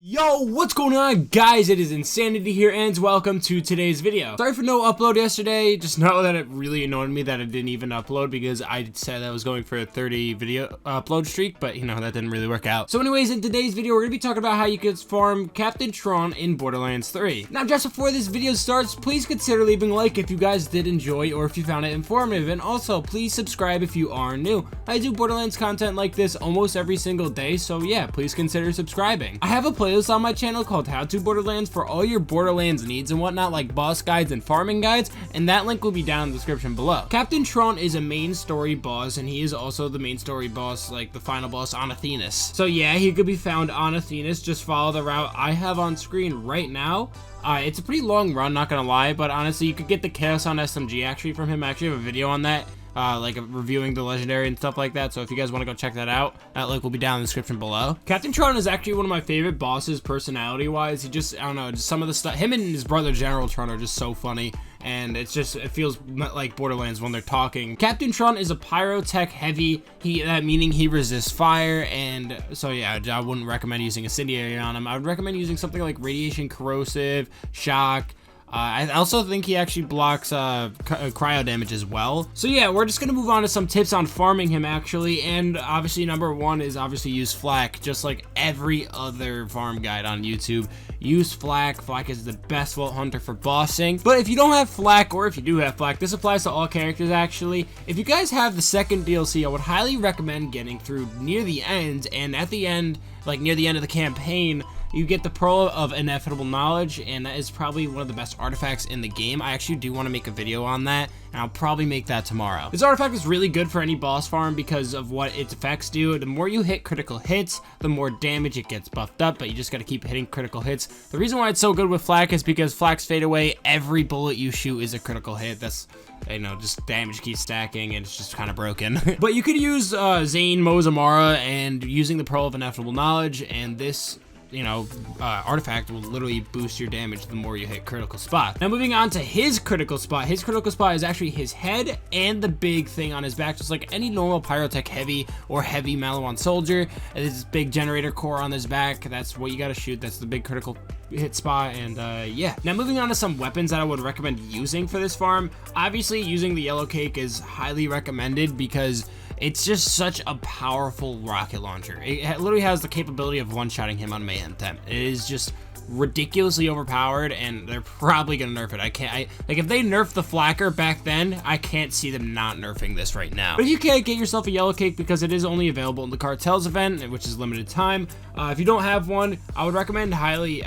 Yo, what's going on, guys? It is Insanity here, and welcome to today's video. Sorry for no upload yesterday. Just know that it really annoyed me that it didn't even upload because I said I was going for a 30 video upload streak, but you know, that didn't really work out. So anyways, in today's video, we're gonna be talking about how you can farm Captain Traunt in Borderlands 3. Now, just before this video starts, please consider leaving a like if you guys did enjoy or if you found it informative, and also please subscribe if you are new. I do Borderlands content like this almost every single day, so yeah, please consider subscribing. I have a playlist on my channel called How to Borderlands for all your Borderlands needs and whatnot, like boss guides and farming guides, and that link will be down in the description below. Captain Traunt is a main story boss, and he is also the main story boss, like the final boss on Athenas. So yeah, he could be found on Athenas. Just follow the route I have on screen right now. It's a pretty long run, not gonna lie, but honestly, you could get the Chaos on SMG actually from him. I actually have a video on that. Like reviewing the legendary and stuff like that, so if you guys want to go check that out, that link will be down in the description below. Captain Traunt is actually one of my favorite bosses personality wise. He just, I don't know, just some of the stuff, him and his brother General Traunt are just so funny, and it feels like Borderlands when they're talking. Captain Traunt is a pyrotech heavy, meaning he resists fire, and so yeah, I wouldn't recommend using incendiary on him. I would recommend using something like radiation corrosive, shock. I also think he actually blocks cryo damage as well. So yeah, we're just gonna move on to some tips on farming him actually, and obviously number one is obviously use flak, just like every other farm guide on YouTube. Use flak. Flak is the best vault hunter for bossing. But if you don't have flak, or if you do have flak, this applies to all characters actually. If you guys have the second DLC, I would highly recommend getting through near the end, and at the end, like near the end of the campaign, you get the Pearl of Ineffable Knowledge, and that is probably one of the best artifacts in the game. I actually do want to make a video on that, and I'll probably make that tomorrow. This artifact is really good for any boss farm because of what its effects do. The more you hit critical hits, the more damage it gets buffed up, but you just got to keep hitting critical hits. The reason why it's so good with flak is because flaks fade away. Every bullet you shoot is a critical hit. That's, you know, just damage keeps stacking, and it's just kind of broken. But you could use Zane Mozamara and using the Pearl of Ineffable Knowledge, and this, you know, artifact will literally boost your damage the more you hit critical spot. Now moving on to his critical spot. His critical spot is actually his head and the big thing on his back, just like any normal pyrotech heavy or heavy Maliwan soldier. There's this big generator core on his back. That's what you got to shoot. That's the big critical hit spot. And yeah, now moving on to some weapons that I would recommend using for this farm. Obviously using the yellow cake is highly recommended because it's just such a powerful rocket launcher. It literally has the capability of one-shotting him on Mayhem 10. It is just ridiculously overpowered, and they're probably gonna nerf it. Like if they nerfed the flacker back then, I can't see them not nerfing this right now. But if you can't get yourself a yellow cake because it is only available in the cartels event, which is limited time, if you don't have one, I would recommend highly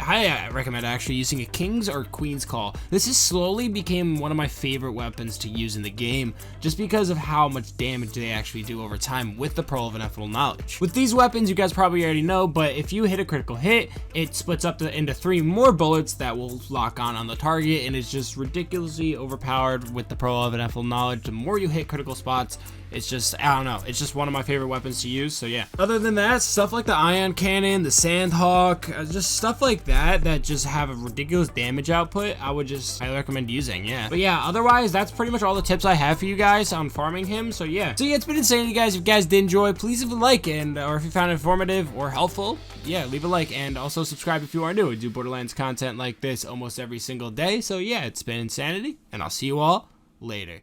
recommend actually using a King's or Queen's Call. This has slowly became one of my favorite weapons to use in the game, just because of how much damage they actually do over time with the Pearl of Ineffable Knowledge. With these weapons, you guys probably already know, but if you hit a critical hit, it splits up into 3 more bullets that will lock on the target, and it's just ridiculously overpowered with the Pearl of Ineffable Knowledge. The more you hit critical spots, it's just, I don't know, it's just one of my favorite weapons to use. So yeah, other than that, stuff like the ion cannon, the Sandhawk, just stuff like that just have a ridiculous damage output, I would just highly recommend using. Yeah, but yeah, otherwise that's pretty much all the tips I have for you guys on farming him. So yeah, it's been insane, you guys. If you guys did enjoy, please leave a like, and or if you found it informative or helpful, yeah, leave a like, and also subscribe if you are new. We do Borderlands content like this almost every single day. So yeah, it's been Insanity, and I'll see you all later.